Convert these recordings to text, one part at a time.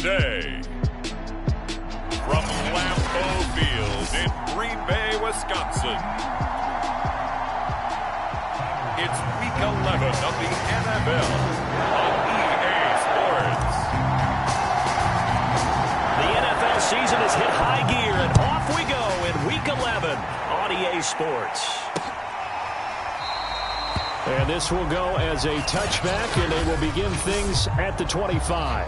Today, from Lambeau Field in Green Bay, Wisconsin, it's Week 11 of the NFL on EA Sports. The NFL season has hit high gear, and off we go in Week 11 on EA Sports. And this will go as a touchback, and they will begin things at the 25.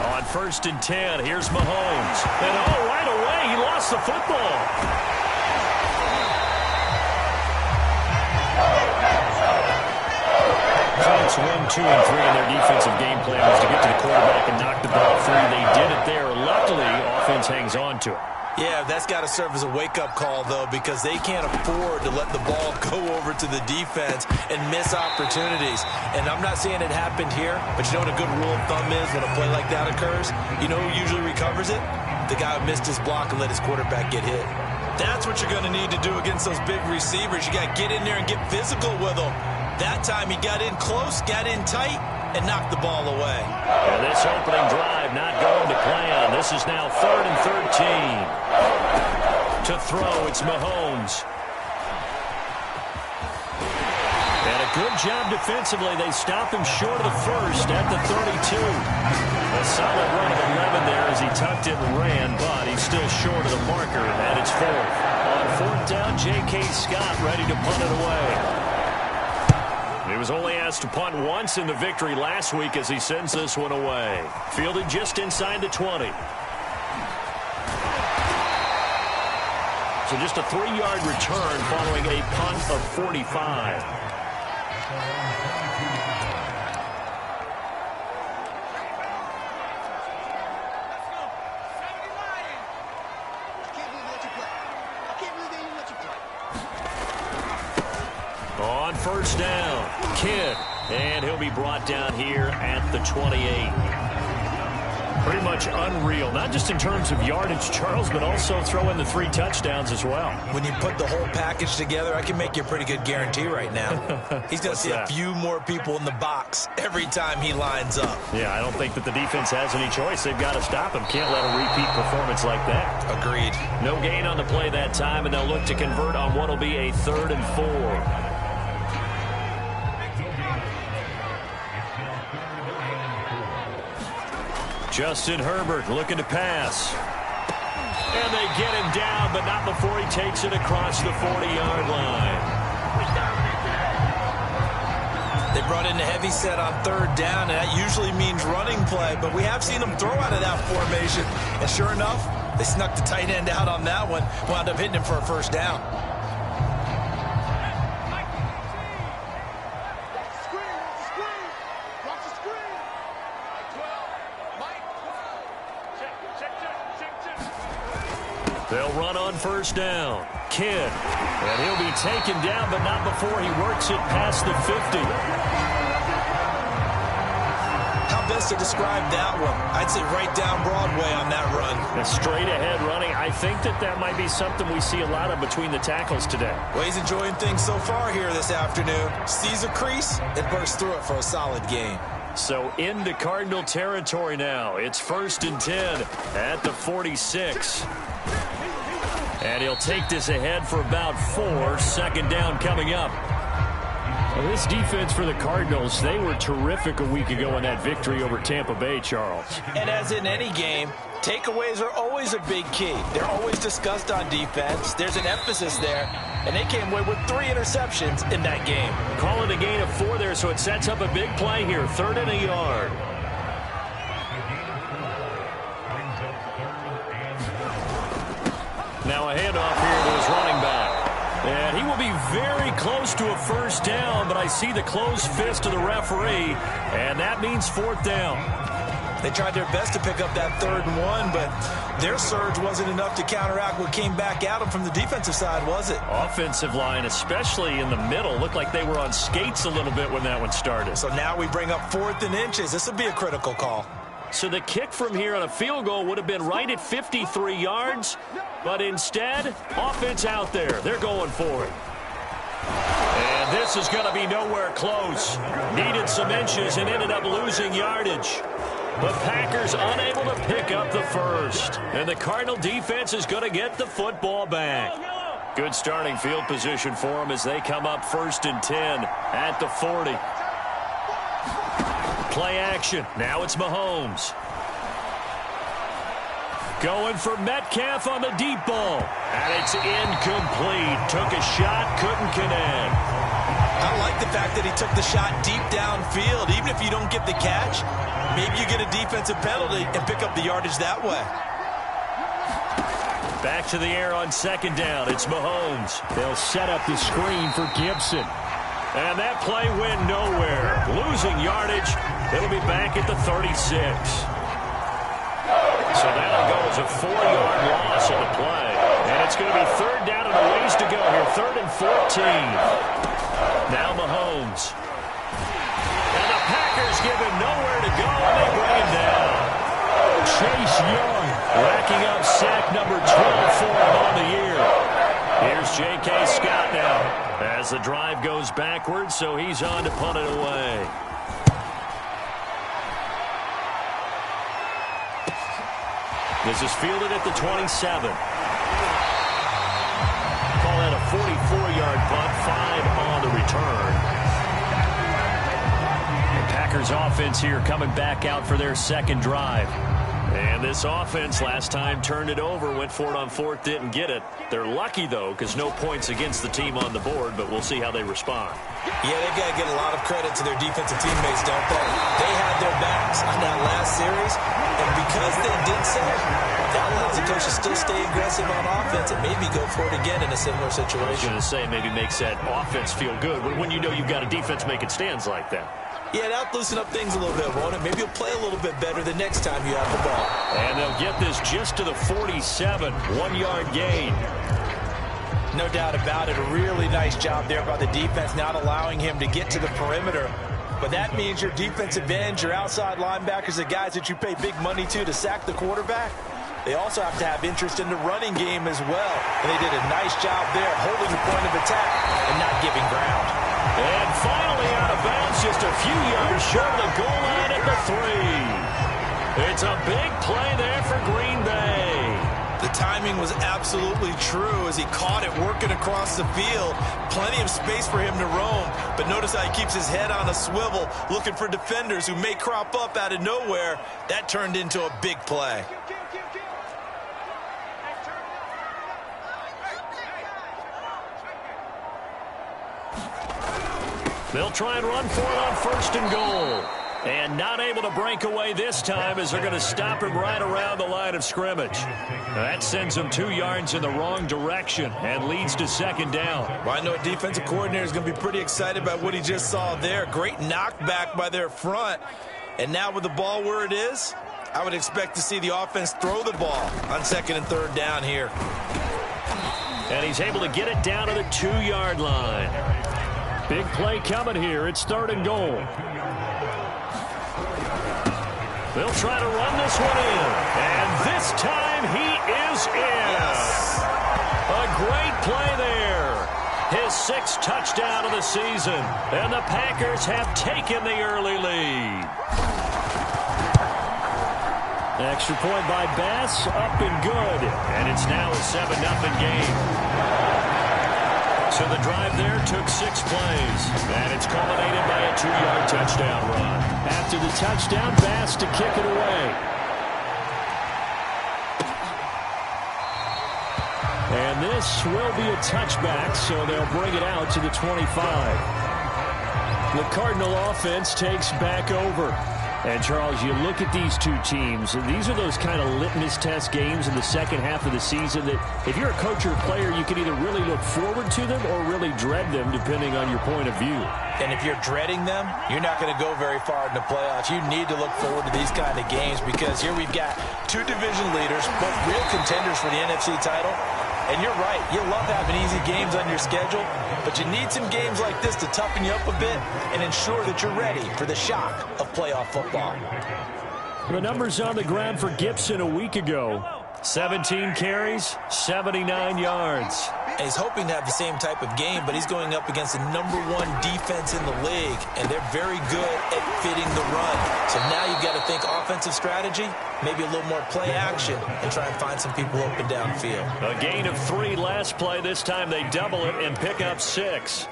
On 1st and 10, here's Mahomes. And right away, he lost the football. Giants win 2 and 3, and their defensive game plan was to get to the quarterback and knock the ball free. They did it there. Luckily, offense hangs on to it. Yeah, that's got to serve as a wake-up call, though, because they can't afford to let the ball go over to the defense and miss opportunities. And I'm not saying it happened here, but you know what a good rule of thumb is when a play like that occurs? You know who usually recovers it? The guy who missed his block and let his quarterback get hit. That's what you're going to need to do against those big receivers. You got to get in there and get physical with them. That time he got in close, got in tight, and knocked the ball away. And this opening drive not going to plan. This is now 3rd and 13. To throw, it's Mahomes. And a good job defensively. They stop him short of the first at the 32. A solid run of 11 there as he tucked it and ran, but he's still short of the marker, and it's 4th. On 4th down, J.K. Scott ready to punt it away. He was only asked to punt once in the victory last week as he sends this one away. Fielded just inside the 20. So just a 3-yard return following a punt of 45. On 1st down, Kidd, and he'll be brought down here at the 28. Pretty much unreal, not just in terms of yardage, Charles, but also throw in the 3 touchdowns as well. When you put the whole package together, I can make you a pretty good guarantee right now. He's going to see a few more people in the box every time he lines up. Yeah, I don't think that the defense has any choice. They've got to stop him. Can't let a repeat performance like that. Agreed. No gain on the play that time, and they'll look to convert on what will be a 3rd and 4. Justin Herbert looking to pass. And they get him down, but not before he takes it across the 40-yard line. They brought in a heavy set on 3rd down, and that usually means running play, but we have seen them throw out of that formation. And sure enough, they snuck the tight end out on that one, wound up hitting him for a 1st down. They'll run on 1st down. Kidd. And he'll be taken down, but not before he works it past the 50. How best to describe that one? I'd say right down Broadway on that run. A straight ahead running. I think that might be something we see a lot of between the tackles today. Well, he's enjoying things so far here this afternoon. Sees a crease and bursts through it for a solid gain. So into Cardinal territory now. It's 1st and 10 at the 46. And he'll take this ahead for about 4. 2nd down coming up. Well, this defense for the Cardinals, they were terrific a week ago in that victory over Tampa Bay, Charles. And as in any game, takeaways are always a big key. They're always discussed on defense. There's an emphasis there. And they came away with 3 interceptions in that game. Call it a gain of 4 there, so it sets up a big play here. 3rd and a yard. Now a handoff here to his running back. And he will be very close to a 1st down, but I see the closed fist of the referee, and that means 4th down. They tried their best to pick up that 3rd and 1, but their surge wasn't enough to counteract what came back at them from the defensive side, was it? Offensive line, especially in the middle, looked like they were on skates a little bit when that one started. So now we bring up 4th and inches. This will be a critical call. So the kick from here on a field goal would have been right at 53 yards, but instead, offense out there. They're going for it. And this is going to be nowhere close. Needed some inches and ended up losing yardage. The Packers unable to pick up the first. And the Cardinal defense is going to get the football back. Good starting field position for them as they come up 1st and 10 at the 40. Play action. Now it's Mahomes. Going for Metcalf on the deep ball. And it's incomplete. Took a shot, couldn't connect. I like the fact that he took the shot deep downfield. Even if you don't get the catch, maybe you get a defensive penalty and pick up the yardage that way. Back to the air on 2nd down. It's Mahomes. They'll set up the screen for Gibson. And that play went nowhere. Losing yardage. It'll be back at the 36. So that'll go as a 4-yard loss of the play. And it's going to be 3rd down and a ways to go here. 3rd and 14. Now Mahomes. And the Packers give him nowhere to go, and they bring him down. Chase Young racking up sack number 12 for him on the year. Here's J.K. Scott now as the drive goes backwards, so he's on to punt it away. This is fielded at the 27. Call that a 44-yard punt, 5 on the return. The Packers offense here coming back out for their 2nd drive. And this offense last time turned it over, went for it on 4th, didn't get it. They're lucky, though, because no points against the team on the board, but we'll see how they respond. Yeah, they got to get a lot of credit to their defensive teammates, don't they? They had their backs on that last series, and because they did so, that allows the coach to still stay aggressive on offense and maybe go for it again in a similar situation. I was going to say, maybe makes that offense feel good when you know you've got a defense making stands like that. Yeah, that'll loosen up things a little bit, won't it? Maybe you'll play a little bit better the next time you have the ball. And they'll get this just to the 47, 1-yard gain. No doubt about it. A really nice job there by the defense, not allowing him to get to the perimeter. But that means your defensive ends, your outside linebackers, the guys that you pay big money to sack the quarterback, they also have to have interest in the running game as well. And they did a nice job there holding the point of attack and not giving ground. And finally out of bounds, just a few yards short of the goal line at the 3. It's a big play there for Green Bay. The timing was absolutely true as he caught it working across the field. Plenty of space for him to roam, but notice how he keeps his head on a swivel looking for defenders who may crop up out of nowhere. That turned into a big play. They'll try and run for it on 1st and goal. And not able to break away this time as they're going to stop him right around the line of scrimmage. That sends him 2 yards in the wrong direction and leads to 2nd down. Well, I know a defensive coordinator is going to be pretty excited about what he just saw there. Great knockback by their front. And now with the ball where it is, I would expect to see the offense throw the ball on 2nd and 3rd down here. And he's able to get it down to the 2-yard line. Big play coming here. It's 3rd and goal. They'll try to run this one in. And this time he is in. Yes. A great play there. His 6th touchdown of the season. And the Packers have taken the early lead. Extra point by Bass, up and good. And it's now a 7-0 game. So the drive there took 6 plays. And it's culminated by a 2-yard touchdown run. After the touchdown, Bass to kick it away. And this will be a touchback, so they'll bring it out to the 25. The Cardinal offense takes back over. And, Charles, you look at these two teams, and these are those kind of litmus test games in the second half of the season that if you're a coach or a player, you can either really look forward to them or really dread them, depending on your point of view. And if you're dreading them, you're not going to go very far in the playoffs. You need to look forward to these kind of games because here we've got two division leaders, both real contenders for the NFC title. And you're right, you love having easy games on your schedule, but you need some games like this to toughen you up a bit and ensure that you're ready for the shock of playoff football. The numbers on the ground for Gibson a week ago. 17 carries, 79 yards. And he's hoping to have the same type of game, but he's going up against the #1 defense in the league, and they're very good at fitting the run. So now you've got to think offensive strategy, maybe a little more play action, and try and find some people open downfield. A gain of 3 last play. This time they double it and pick up 6.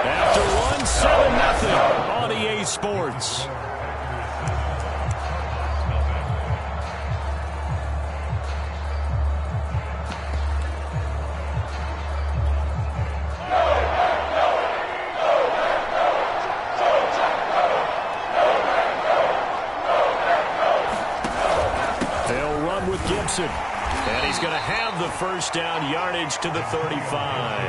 After one, 7-0 on EA Sports. And he's going to have the first down, yardage to the 35.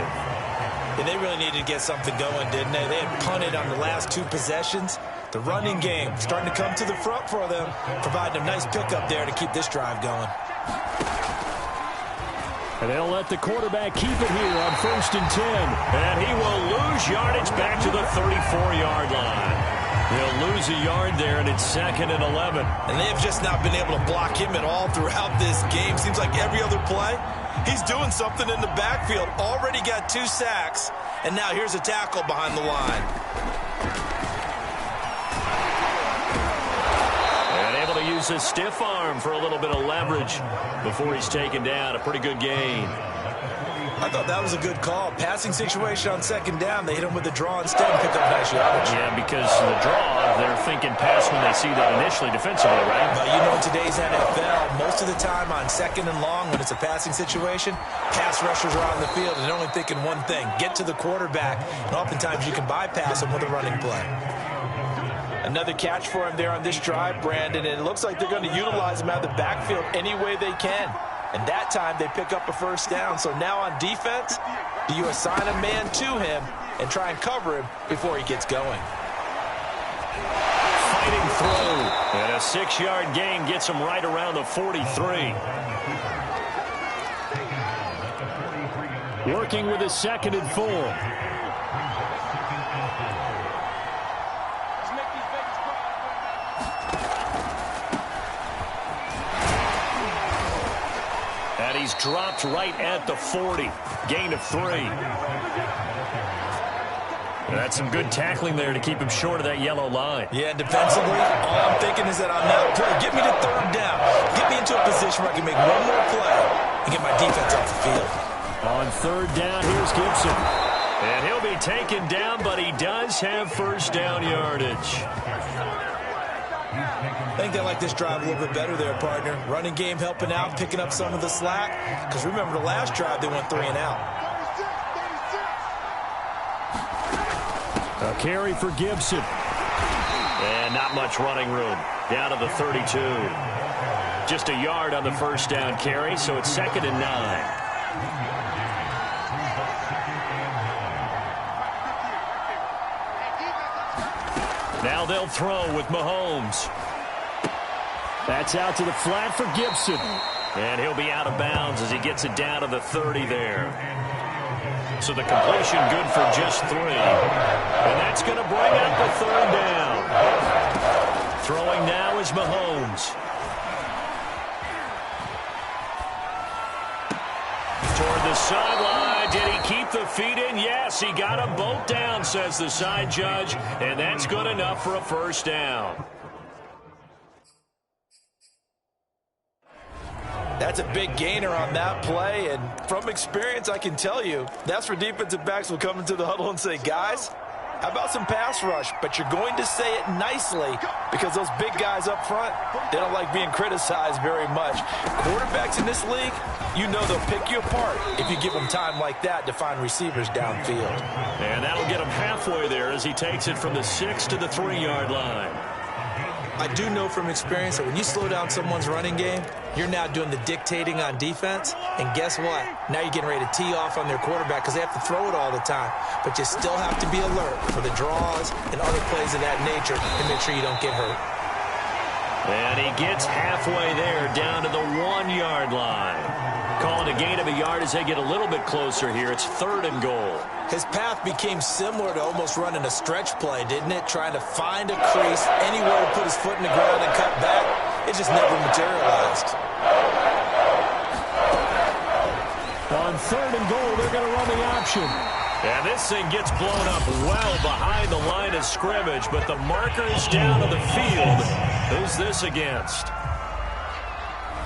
And they really needed to get something going, didn't they? They had punted on the last 2 possessions. The running game starting to come to the front for them, providing a nice pickup there to keep this drive going. And they'll let the quarterback keep it here on 1st and 10. And he will lose yardage back to the 34-yard line. He'll lose a yard there, and it's 2nd and 11. And they have just not been able to block him at all throughout this game. Seems like every other play, he's doing something in the backfield. Already got 2 sacks, and now here's a tackle behind the line. And able to use his stiff arm for a little bit of leverage before he's taken down. A pretty good gain. I thought that was a good call. Passing situation on 2nd down. They hit him with the draw instead and pick up nice yardage. Yeah, because the draw, they're thinking pass when they see that initially defensively, right? But you know, in today's NFL, most of the time on 2nd and long, when it's a passing situation, pass rushers are on the field and they're only thinking one thing, get to the quarterback. And oftentimes you can bypass them with a running play. Another catch for him there on this drive, Brandon, and it looks like they're going to utilize him out of the backfield any way they can. And that time they pick up a first down. So now on defense, do you assign a man to him and try and cover him before he gets going? Fighting through. And a 6-yard gain gets him right around the 43. Working with a 2nd and 4. He's dropped right at the 40. Gain of 3. That's some good tackling there to keep him short of that yellow line. Yeah, defensively, all I'm thinking is that on that play, get me to 3rd down. Get me into a position where I can make one more play and get my defense off the field. On 3rd down, here's Gibson. And he'll be taken down, but he does have first down yardage. I think they like this drive a little bit better there, partner. Running game helping out, picking up some of the slack. Because remember, the last drive, they went 3 and out. A carry for Gibson. And not much running room. Down to the 32. Just a yard on the first down carry, so it's 2nd and 9. Now they'll throw with Mahomes. That's out to the flat for Gibson. And he'll be out of bounds as he gets it down to the 30 there. So the completion good for just 3. And that's going to bring up the 3rd down. Throwing now is Mahomes. Toward the sideline. Did he keep the feet in? Yes, he got them both down, says the side judge. And that's good enough for a first down. That's a big gainer on that play, and from experience, I can tell you, that's where defensive backs will come into the huddle and say, guys, How about some pass rush? But you're going to say it nicely because those big guys up front, they don't like being criticized very much. Quarterbacks in this league, you know they'll pick you apart if you give them time like that to find receivers downfield. And that'll get him halfway there as he takes it from the 6 to the 3-yard line. I do know from experience that when you slow down someone's running game, you're now doing the dictating on defense. And guess what? Now you're getting ready to tee off on their quarterback because they have to throw it all the time. But you still have to be alert for the draws and other plays of that nature to make sure you don't get hurt. And he gets halfway there down to the 1-yard line. Calling a gain of a yard as they get a little bit closer here. It's 3rd and goal. His path became similar to almost running a stretch play, didn't it? Trying to find a crease, anywhere to put his foot in the ground and cut back. It just never materialized. On 3rd and goal, they're going to run the option. And this thing gets blown up well behind the line of scrimmage, but the marker is down on the field. Who's this against?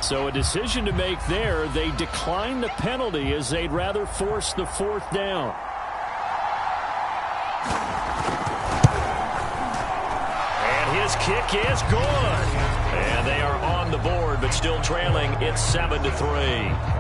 So a decision to make there. They decline the penalty as they'd rather force the 4th down. And his kick is good. And they are on the board, but still trailing. It's 7-3.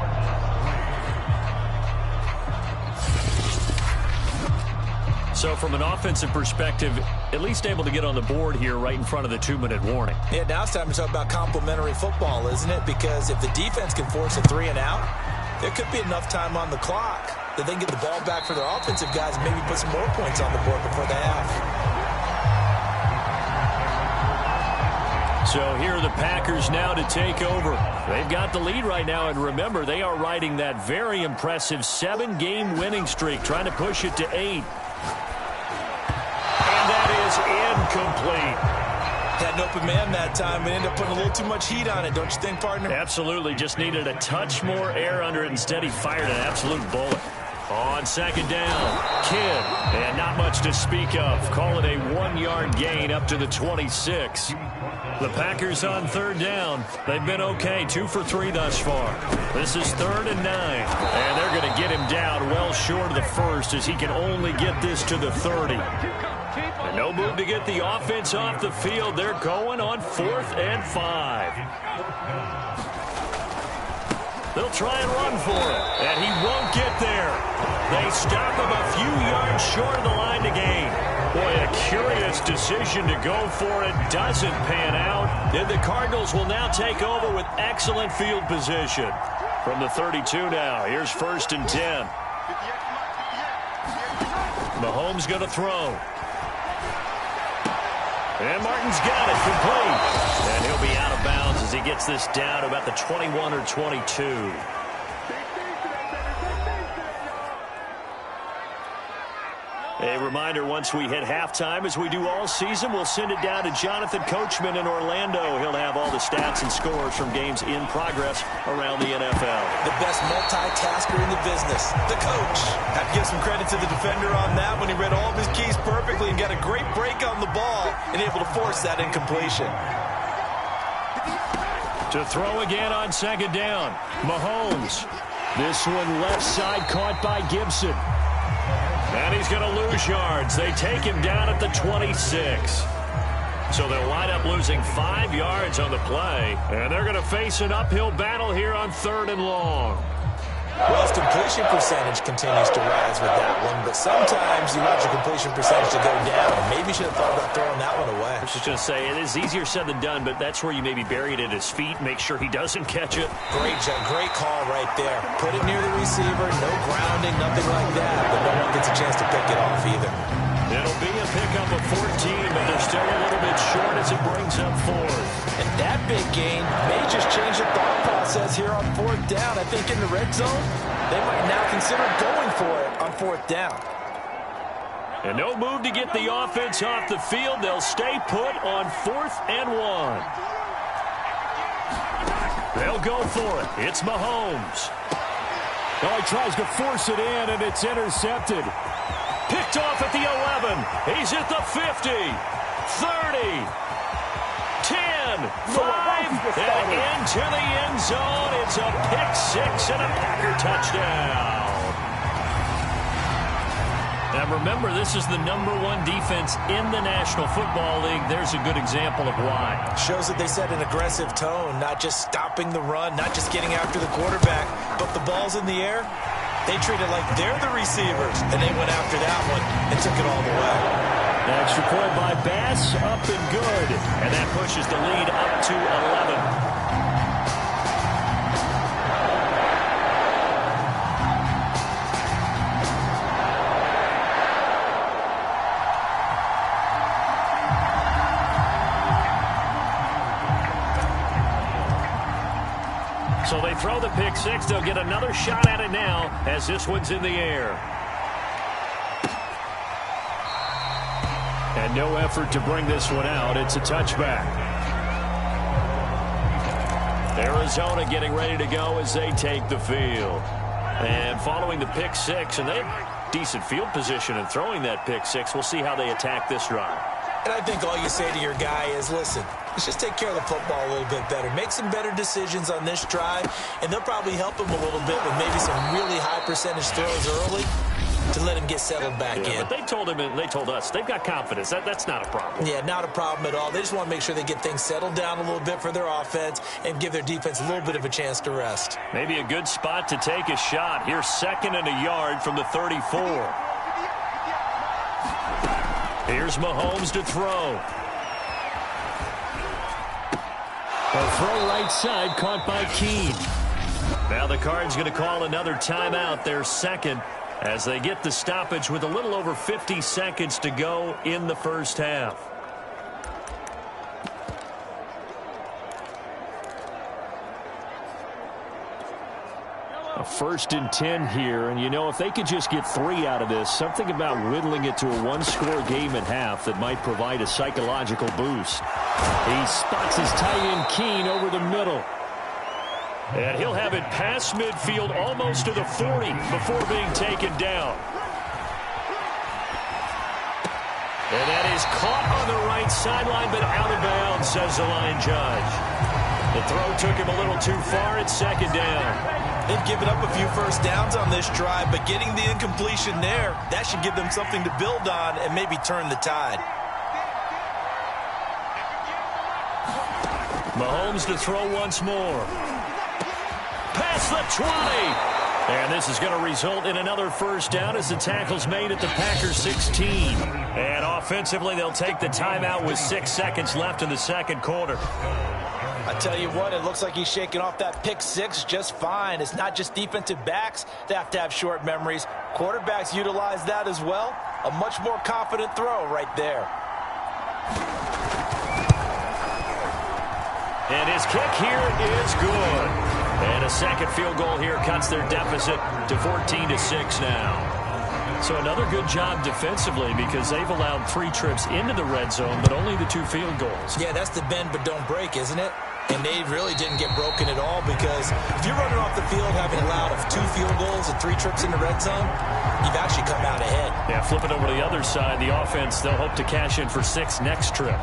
So from an offensive perspective, at least able to get on the board here right in front of the 2-minute warning. Yeah, now it's time to talk about complementary football, isn't it? Because if the defense can force a 3 and out, there could be enough time on the clock that they can get the ball back for their offensive guys and maybe put some more points on the board before the half. So here are the Packers now to take over. They've got the lead right now, and remember, they are riding that very impressive 7-game winning streak, trying to push it to 8. Incomplete. Had an open man that time, but ended up putting a little too much heat on it, don't you think, partner? Absolutely. Just needed a touch more air under it. Instead, he fired an absolute bullet. On 2nd down, Kidd, and not much to speak of. Call it a 1-yard gain up to the 26. The Packers on 3rd down. They've been okay, 2 for 3 thus far. This is 3rd and 9, and they're going to get him down well short of the 1st as he can only get this to the 30. And no move to get the offense off the field. They're going on 4th and 5. They'll try and run for it, and he won't get there. They stop him a few yards short of the line to gain. Boy, a curious decision to go for it. Doesn't pan out. And the Cardinals will now take over with excellent field position. From the 32 now, here's 1st and 10. Mahomes going to throw. And Martin's got it complete. And he'll be out of bounds as he gets this down to about the 21 or 22. A reminder, once we hit halftime, as we do all season, we'll send it down to Jonathan Coachman in Orlando. He'll have all the stats and scores from games in progress around the NFL. The best multitasker in the business, the coach. Have to give some credit to the defender on that when he read all of his keys perfectly and got a great break on the ball and able to force that incompletion. To throw again on 2nd down, Mahomes. This one left side caught by Gibson. And he's going to lose yards. They take him down at the 26. So they'll wind up losing 5 yards on the play. And they're going to face an uphill battle here on 3rd and long. Well, his completion percentage continues to rise with that one, but sometimes you want your completion percentage to go down. Maybe you should have thought about throwing that one away. I was just going to say, it is easier said than done, but that's where you maybe bury it at his feet, make sure he doesn't catch it. Great call right there. Put it near the receiver, no grounding, nothing like that, but no one gets a chance to pick it off either. It'll be a pickup of 14, but they're still a little bit short as it brings up 4th. And that big gain may just change the thought process here on 4th down. I think in the red zone, they might now consider going for it on 4th down. And no move to get the offense off the field. They'll stay put on 4th and 1. They'll go for it. It's Mahomes. Oh, he tries to force it in, and it's intercepted. Picked off at the 11. He's at the 50, 30, 10, 5, and into the end zone. It's a pick 6 and a Packer touchdown. Now remember, this is the #1 defense in the National Football League. There's a good example of why. Shows that they set an aggressive tone, not just stopping the run, not just getting after the quarterback, but the ball's in the air. They treat it like they're the receivers, and they went after that one and took it all the way. An extra point by Bass, up and good. And that pushes the lead up to 11. So they throw the pick six. They'll get another shot at it now as this one's in the air. And no effort to bring this one out. It's a touchback. Arizona getting ready to go as they take the field. And following the pick six, and they have decent field position in throwing that pick six. We'll see how they attack this drive. And I think all you say to your guy is, listen, let's just take care of the football a little bit better. Make some better decisions on this drive, and they'll probably help him a little bit with maybe some really high percentage throws early to let him get settled back in. But they told him and they told us they've got confidence. That's not a problem. Yeah, not a problem at all. They just want to make sure they get things settled down a little bit for their offense and give their defense a little bit of a chance to rest. Maybe a good spot to take a shot. Here's 2nd and a yard from the 34. Here's Mahomes to throw. A throw right side caught by Keene. Now the Cards going to call another timeout, their second, as they get the stoppage with a little over 50 seconds to go in the first half. A 1st and 10 here, and you know, if they could just get 3 out of this, something about whittling it to a one-score game at half that might provide a psychological boost. He spots his tight end Keene over the middle. And he'll have it past midfield almost to the 40 before being taken down. And that is caught on the right sideline, but out of bounds, says the line judge. The throw took him a little too far. It's 2nd down. They've given up a few first downs on this drive, but getting the incompletion there, that should give them something to build on and maybe turn the tide. Mahomes to throw once more. Past the 20. And this is going to result in another first down as the tackle's made at the Packers 16. And offensively, they'll take the timeout with 6 seconds left in the second quarter. I tell you what, it looks like he's shaking off that pick six just fine. It's not just defensive backs that have to have short memories. Quarterbacks utilize that as well. A much more confident throw right there. And his kick here is good. And a second field goal here cuts their deficit to 14-6 now. So another good job defensively because they've allowed 3 trips into the red zone, but only the 2 field goals. Yeah, that's the bend but don't break, isn't it? And they really didn't get broken at all because if you're running off the field having allowed 2 field goals and 3 trips in the red zone, you've actually come out ahead. Yeah, flip it over to the other side. The offense, they'll hope to cash in for 6 next trip.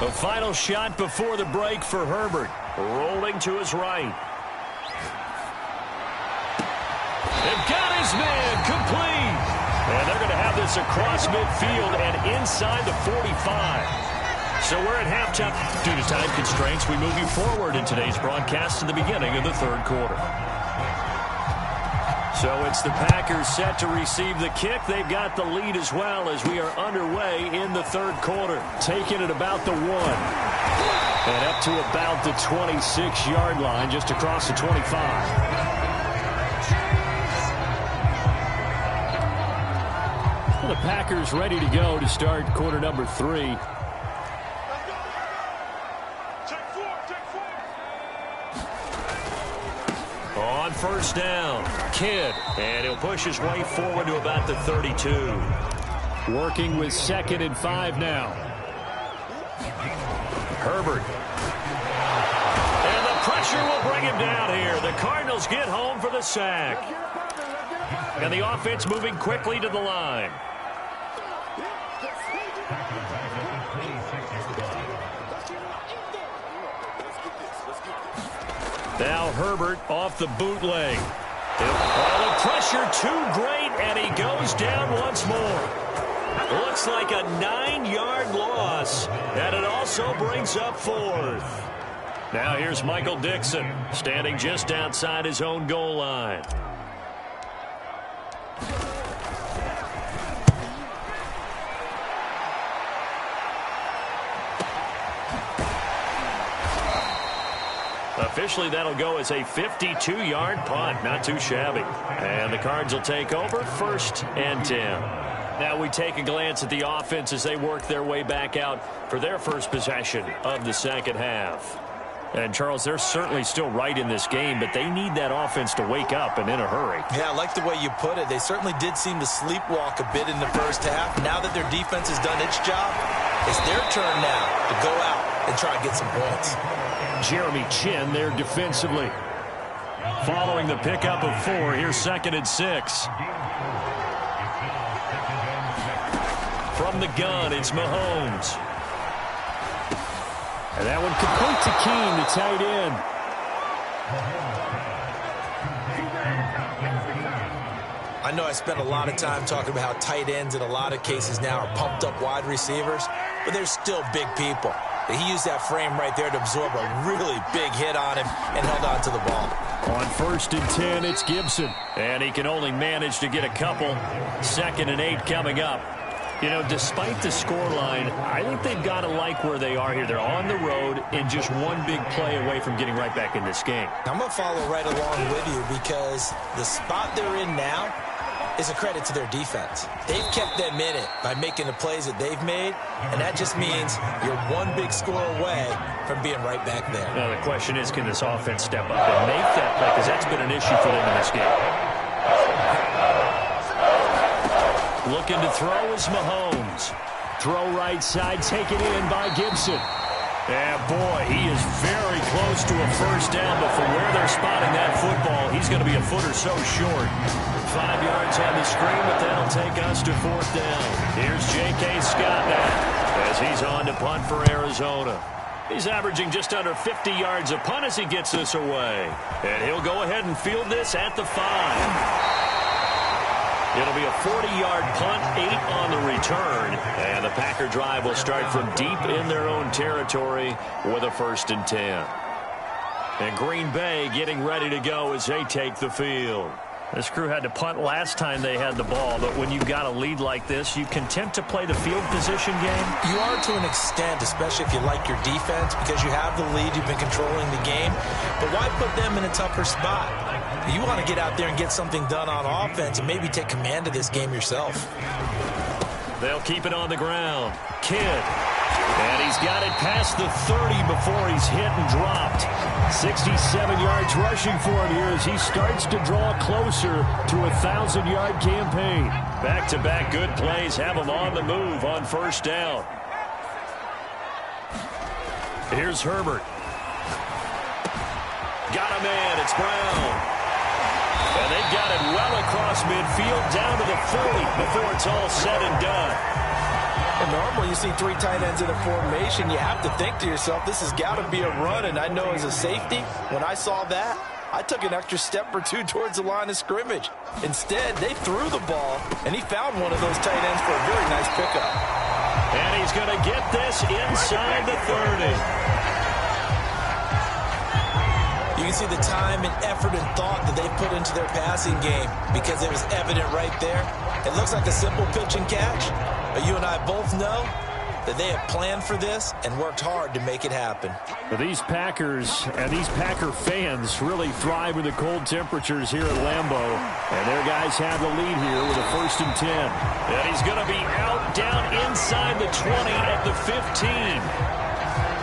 A final shot before the break for Herbert. Rolling to his right. They've got his man complete. And they're going to have this across midfield and inside the 45. So we're at halftime. Due to time constraints, we move you forward in today's broadcast to the beginning of the third quarter. So it's the Packers set to receive the kick. They've got the lead as well as we are underway in the third quarter. Taking it about the 1. And up to about the 26-yard line, just across the 25. Well, the Packers ready to go to start quarter number 3. On first down, Kidd, and he'll push his way forward to about the 32. Working with 2nd and 5 now. Herbert. And the pressure will bring him down here. The Cardinals get home for the sack. And the offense moving quickly to the line. Now Herbert off the bootleg. All the pressure too great, and he goes down once more. Looks like a 9-yard loss, and it also brings up 4th. Now here's Michael Dixon, standing just outside his own goal line. Officially, that'll go as a 52-yard punt. Not too shabby. And the Cards will take over 1st and 10. Now we take a glance at the offense as they work their way back out for their first possession of the second half. And, Charles, they're certainly still right in this game, but they need that offense to wake up and in a hurry. Yeah, I like the way you put it. They certainly did seem to sleepwalk a bit in the first half. Now that their defense has done its job, it's their turn now to go out and try and get some points. Jeremy Chin there defensively. Following the pickup of 4, here's 2nd and 6. From the gun, it's Mahomes. And that one complete to Keene, the tight end. I know I spent a lot of time talking about how tight ends in a lot of cases now are pumped up wide receivers, but they're still big people. He used that frame right there to absorb a really big hit on him and held on to the ball. On 1st and 10, it's Gibson. And he can only manage to get a couple. 2nd and 8 coming up. You know, despite the scoreline, I think they've got to like where they are here. They're on the road and just one big play away from getting right back in this game. I'm going to follow right along with you because the spot they're in now is a credit to their defense. They've kept them in it by making the plays that they've made, and that just means you're one big score away from being right back there. Now, the question is, can this offense step up and make that play? Because that's been an issue for them in this game. Looking to throw is Mahomes. Throw right side, taken in by Gibson. Yeah, boy, he is very close to a first down, but from where they're spotting that football, he's going to be a foot or so short. 5 yards on the screen, but that'll take us to 4th down. Here's J.K. Scott now as he's on to punt for Arizona. He's averaging just under 50 yards a punt as he gets this away. And he'll go ahead and field this at the 5. It'll be a 40-yard punt, 8 on the return. And the Packer drive will start from deep in their own territory with a 1st and 10. And Green Bay getting ready to go as they take the field. This crew had to punt last time they had the ball, but when you've got a lead like this, you content to play the field position game? You are to an extent, especially if you like your defense, because you have the lead, you've been controlling the game. But why put them in a tougher spot? You want to get out there and get something done on offense and maybe take command of this game yourself. They'll keep it on the ground. Kidd. And he's got it past the 30 before he's hit and dropped. 67 yards rushing for him here as he starts to draw closer to a 1,000-yard campaign. Back-to-back good plays have him on the move on 1st down. Here's Herbert. Got a man. It's Brown. And they've got it well across midfield down to the 40 before it's all said and done. And normally you see 3 tight ends in a formation, you have to think to yourself, this has got to be a run. And I know as a safety, when I saw that, I took an extra step or 2 towards the line of scrimmage. Instead, they threw the ball, and he found one of those tight ends for a very nice pickup. And he's going to get this inside the 30. You can see the time and effort and thought that they put into their passing game because it was evident right there. It looks like a simple pitch and catch, but you and I both know that they have planned for this and worked hard to make it happen. But these Packers and these Packer fans really thrive with the cold temperatures here at Lambeau. And their guys have the lead here with a 1st and 10. And he's going to be out down inside the 20 at the 15.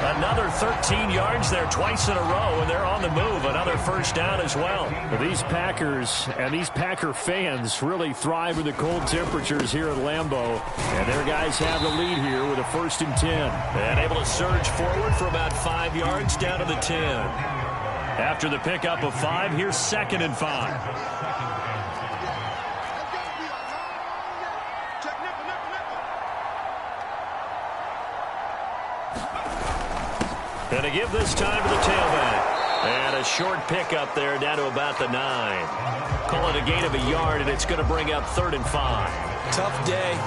Another 13 yards there twice in a row, and they're on the move. Another 1st down as well. These Packers and these Packer fans really thrive with the cold temperatures here at Lambeau. And their guys have the lead here with a 1st and 10. And able to surge forward for about 5 yards down to the 10. After the pickup of 5, here's 2nd and 5. And to give this time to the tailback. And a short pickup there down to about the 9. Call it a gain of a yard, and it's going to bring up 3rd and 5. Tough day,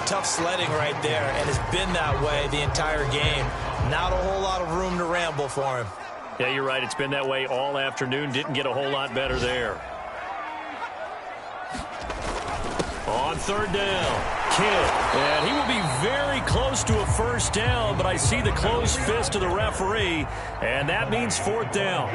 tough sledding right there, and it's been that way the entire game. Not a whole lot of room to ramble for him. Yeah, you're right. It's been that way all afternoon. Didn't get a whole lot better there. On 3rd down, Kidd. And he will be very close to a 1st down, but I see the closed fist of the referee, and that means 4th down.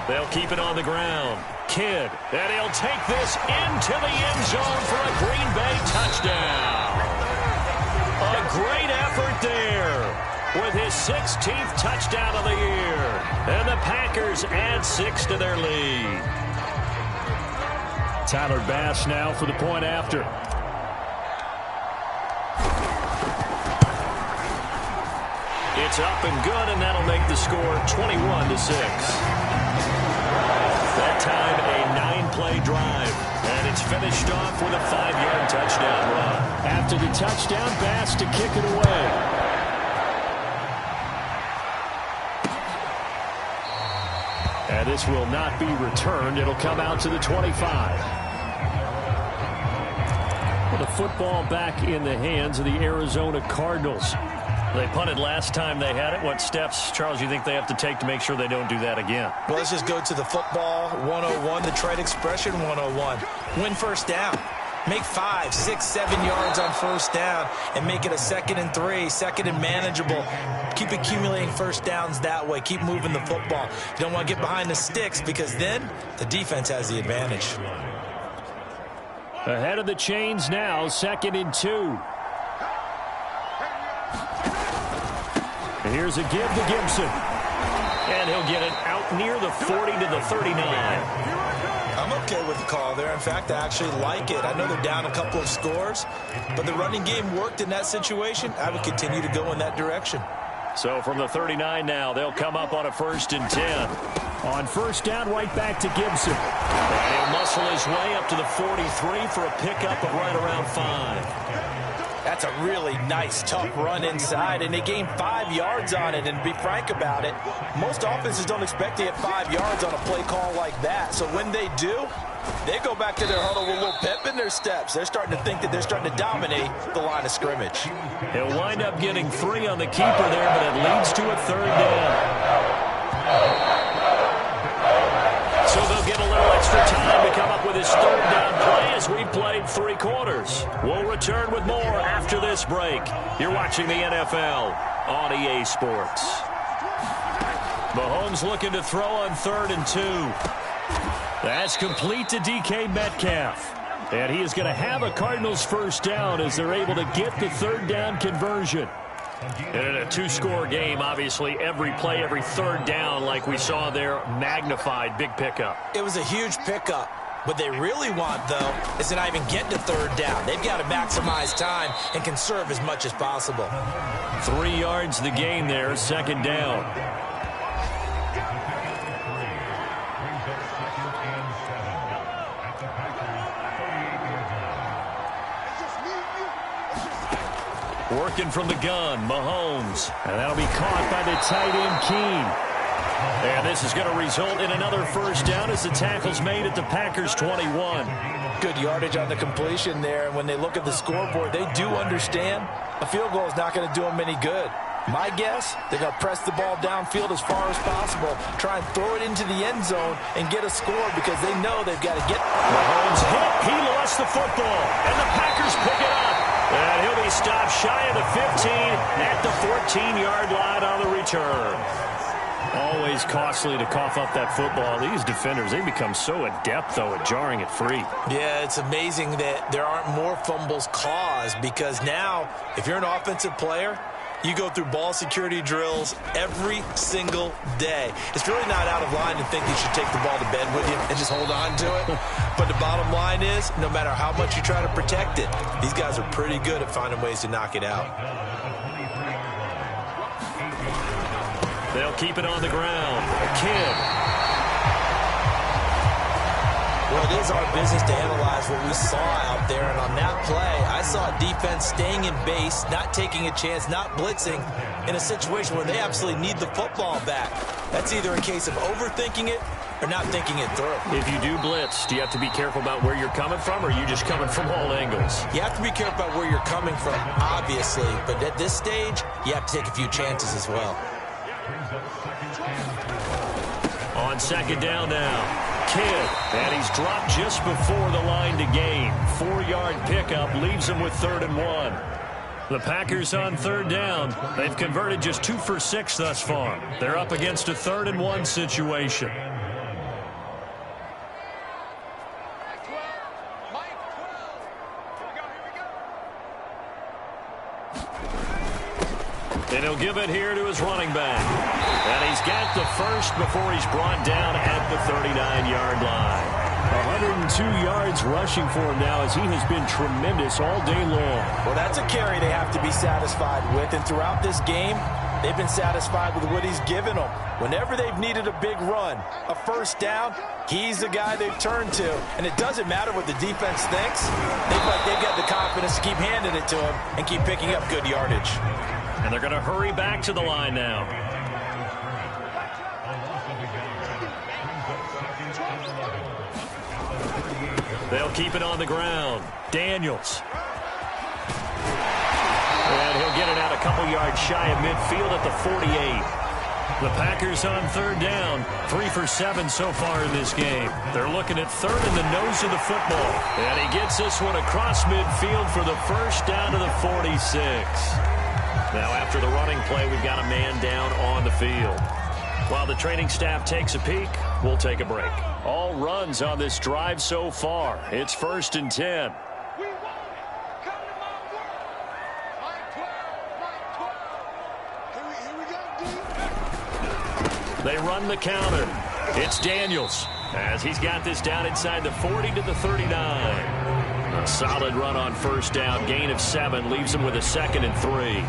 They'll keep it on the ground. Kidd, and he'll take this into the end zone for a Green Bay touchdown. A great effort there with his 16th touchdown of the year. And the Packers add 6 to their lead. Tyler Bass now for the point after. It's up and good, and that'll make the score 21-6. That time a 9-play drive, and it's finished off with a 5-yard touchdown run. After the touchdown, Bass to kick it away. And this will not be returned. It'll come out to the 25. With the football back in the hands of the Arizona Cardinals. They punted last time they had it. What steps, Charles, do you think they have to take to make sure they don't do that again? Well, let's just go to the football 101, the trade expression 101. Win 1st down. Make 5, 6, 7 yards on 1st down and make it a 2nd and 3, 2nd and manageable. Keep accumulating 1st downs that way. Keep moving the football. You don't want to get behind the sticks because then the defense has the advantage. Ahead of the chains now, 2nd and 2. And here's a give to Gibson. And he'll get it out near the 40 to the 39. I'm okay with the call there. In fact, I actually like it. I know they're down a couple of scores, but the running game worked in that situation. I would continue to go in that direction. So from the 39 now, they'll come up on a 1st and 10. On 1st down, right back to Gibson. And he'll muscle his way up to the 43 for a pickup of right around 5. That's a really nice, tough run inside, and they gained 5 yards on it. And to be frank about it, most offenses don't expect to get 5 yards on a play call like that. So when they do, they go back to their huddle with a little pep in their steps. They're starting to think that they're starting to dominate the line of scrimmage. He'll wind up getting 3 on the keeper there, but it leads to a 3rd down. So they'll get a little extra time to come up with his 3rd down play as we played 3 quarters. We'll return with more after this break. You're watching the NFL on EA Sports. Mahomes looking to throw on 3rd and 2. That's complete to DK Metcalf. And he is going to have a Cardinals 1st down as they're able to get the 3rd down conversion. And in a 2-score game, obviously, every play, every 3rd down, like we saw there, magnified, big pickup. It was a huge pickup. What they really want, though, is to not even get to 3rd down. They've got to maximize time and conserve as much as possible. 3 yards the gain there, 2nd down. Working from the gun, Mahomes. And that'll be caught by the tight end, Keene. And this is going to result in another 1st down as the tackle's made at the Packers' 21. Good yardage on the completion there. And when they look at the scoreboard, they do understand a field goal is not going to do them any good. My guess, they're going to press the ball downfield as far as possible, try and throw it into the end zone and get a score because they know they've got to get. Mahomes hit. He lost the football. And the Packers pick it up. And he'll be stopped shy of the 15 at the 14-yard line on the return. Always costly to cough up that football. These defenders, they become so adept, though, at jarring it free. Yeah, it's amazing that there aren't more fumbles caused because now, if you're an offensive player, you go through ball security drills every single day. It's really not out of line to think you should take the ball to bed with you and just hold on to it. But the bottom line is, no matter how much you try to protect it, these guys are pretty good at finding ways to knock it out. They'll keep it on the ground. Kidd. Well, it is our business to analyze what we saw out there, and on that play, I saw defense staying in base, not taking a chance, not blitzing in a situation where they absolutely need the football back. That's either a case of overthinking it or not thinking it through. If you do blitz, do you have to be careful about where you're coming from, or are you just coming from all angles? You have to be careful about where you're coming from, obviously, but at this stage, you have to take a few chances as well. On second down now. Kidd, and he's dropped just before the line to gain. 4-yard pickup leaves him with 3rd and 1. The Packers on 3rd down. They've converted just 2 for 6 thus far. They're up against a 3rd and 1 situation. And he'll give it here to his running back. And he's got the first before he's brought down at the 39-yard line. 102 yards rushing for him now as he has been tremendous all day long. Well, that's a carry they have to be satisfied with. And throughout this game, they've been satisfied with what he's given them. Whenever they've needed a big run, a first down, he's the guy they've turned to. And it doesn't matter what the defense thinks. They've got the confidence to keep handing it to him and keep picking up good yardage. And they're going to hurry back to the line now. They'll keep it on the ground. Daniels. And he'll get it out a couple yards shy of midfield at the 48. The Packers on 3rd down. 3 for 7 so far in this game. They're looking at 3rd in the nose of the football. And he gets this one across midfield for the first down to the 46. Now, after the running play, we've got a man down on the field. While the training staff takes a peek, we'll take a break. All runs on this drive so far. It's 1st and 10. They run the counter. It's Daniels as he's got this down inside the 40 to the 39. A solid run on 1st down. Gain of 7 leaves him with a 2nd and 3.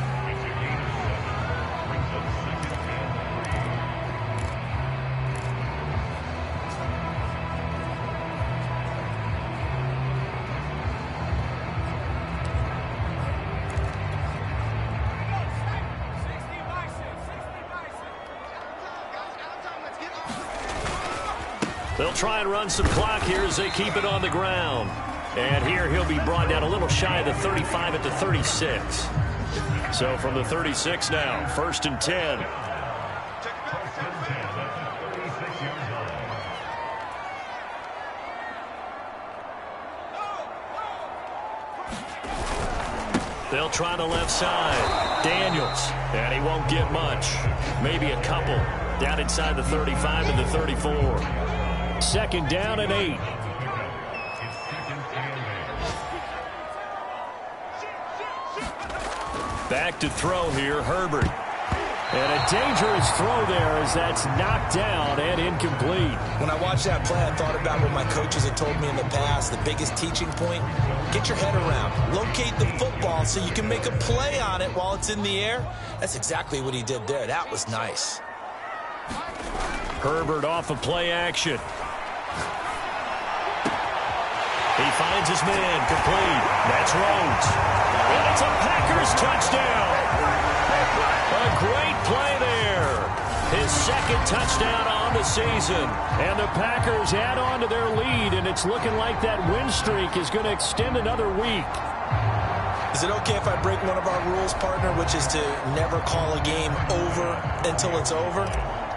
They'll try and run some clock here as they keep it on the ground. And here he'll be brought down a little shy of the 35 at the 36. So from the 36 now, 1st and 10. They'll try the left side. Daniels, and he won't get much. Maybe a couple. Down inside the 35 to the 34. 2nd down and 8. Back to throw here, Herbert. And a dangerous throw there as that's knocked down and incomplete. When I watched that play, I thought about what my coaches had told me in the past. The biggest teaching point, get your head around. Locate the football so you can make a play on it while it's in the air. That's exactly what he did there. That was nice. Herbert off of play action. He finds his man, complete. That's Rhodes. And it's a Packers touchdown. A great play there. His 2nd touchdown on the season. And the Packers add on to their lead, and it's looking like that win streak is going to extend another week. Is it okay if I break one of our rules, partner, which is to never call a game over until it's over?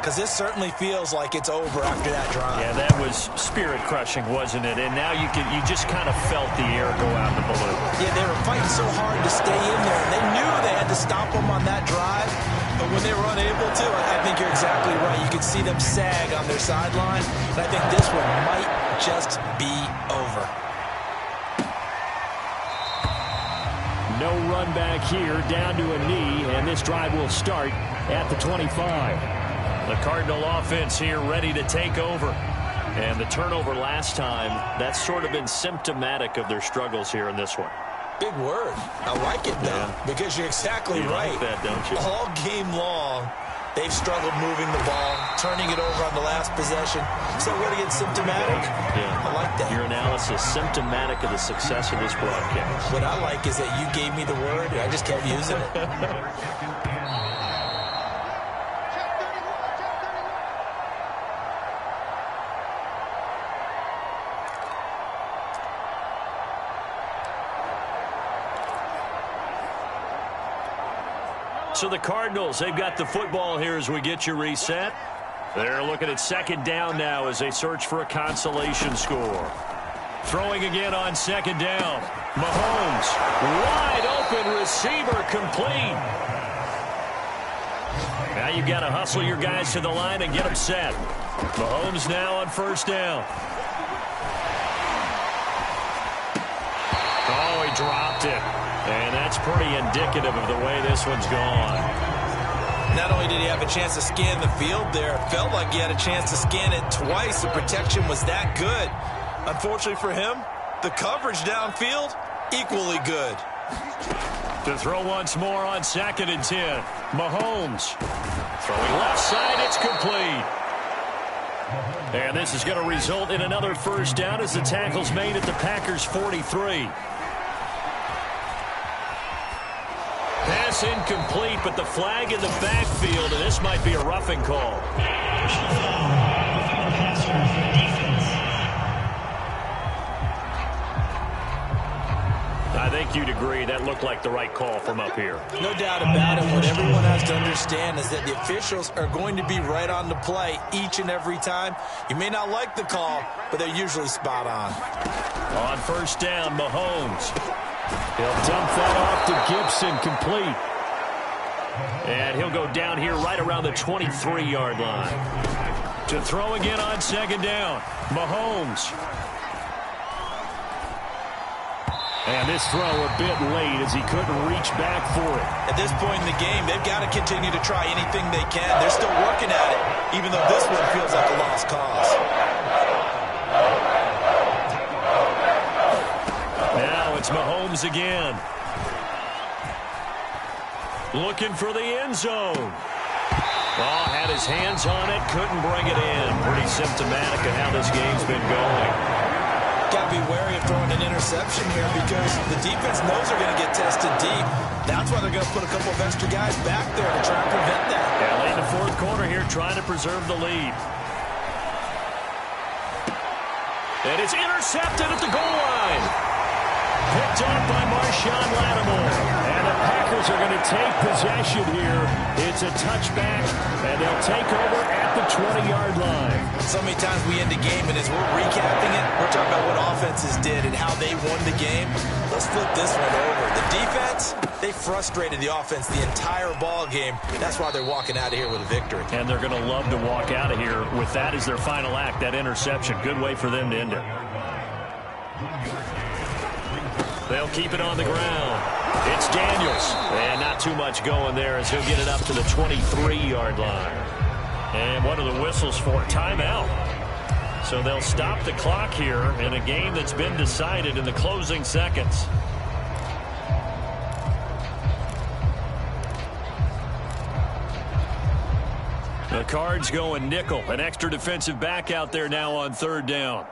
Because this certainly feels like it's over after that drive. Yeah, that was spirit-crushing, wasn't it? And now you just kind of felt the air go out in the balloon. Yeah, they were fighting so hard to stay in there. They knew they had to stop them on that drive. But when they were unable to, I think you're exactly right. You could see them sag on their sideline. And I think this one might just be over. No run back here, down to a knee, and this drive will start at the 25. The Cardinal offense here ready to take over. And the turnover last time, that's sort of been symptomatic of their struggles here in this one. Big word. I like it, though, because you're exactly right. You like that, don't you? All game long, they've struggled moving the ball, turning it over on the last possession. Is that word again symptomatic? Yeah. I like that. Your analysis symptomatic of the success of this broadcast. What I like is that you gave me the word, and I just kept using it. So the Cardinals, they've got the football here as we get you reset. They're looking at second down now as they search for a consolation score. Throwing again on second down. Mahomes, wide open receiver, complete. Now you've got to hustle your guys to the line and get them set. Mahomes now on first down. Oh, he dropped it. And that's pretty indicative of the way this one's gone. Not only did he have a chance to scan the field there, it felt like he had a chance to scan it twice. The protection was that good. Unfortunately for him, the coverage downfield, equally good. To throw once more on 2nd and 10. Mahomes. Throwing left side, it's complete. And this is going to result in another first down as the tackle's made at the Packers' 43. Pass incomplete, but the flag in the backfield, and this might be a roughing call. I think you'd agree that looked like the right call from up here. No doubt about it. What everyone has to understand is that the officials are going to be right on the play each and every time. You may not like the call, but they're usually spot on. On first down, Mahomes. He'll dump that off to Gibson, complete. And he'll go down here right around the 23-yard line. To throw again on second down, Mahomes. And this throw a bit late as he couldn't reach back for it. At this point in the game, they've got to continue to try anything they can. They're still working at it, even though this one feels like a lost cause. Now it's Mahomes again. Looking for the end zone. Oh, had his hands on it, couldn't bring it in. Pretty symptomatic of how this game's been going. Got to be wary of throwing an interception here because the defense knows they're going to get tested deep. That's why they're going to put a couple of extra guys back there to try and prevent that. Yeah, late in the fourth quarter here, trying to preserve the lead. And it's intercepted at the goal line. Picked up by Marshawn Lattimore. And the Packers are going to take possession here. It's a touchback, and they'll take over at the 20-yard line. So many times we end the game, and as we're recapping it, we're talking about what offenses did and how they won the game. Let's flip this one over. The defense, they frustrated the offense the entire ball game. That's why they're walking out of here with a victory. And they're going to love to walk out of here with that as their final act, that interception. Good way for them to end it. They'll keep it on the ground. It's Daniels. And not too much going there as he'll get it up to the 23-yard line. And what are the whistles for? Timeout. So they'll stop the clock here in a game that's been decided in the closing seconds. The Cards going nickel. An extra defensive back out there now on third down.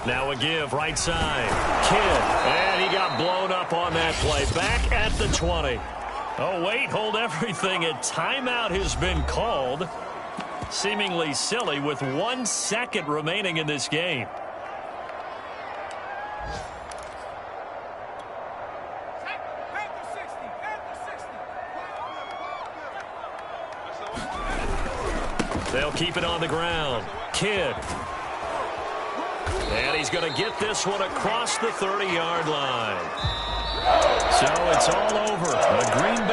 Now a give, right side. Kidd, and he got blown up on that play. Back at the 20. Oh, wait, hold everything. A timeout has been called. Seemingly silly with 1 second remaining in this game. They'll keep it on the ground. Kidd. And he's going to get this one across the 30-yard line. So it's all over. The Green Bay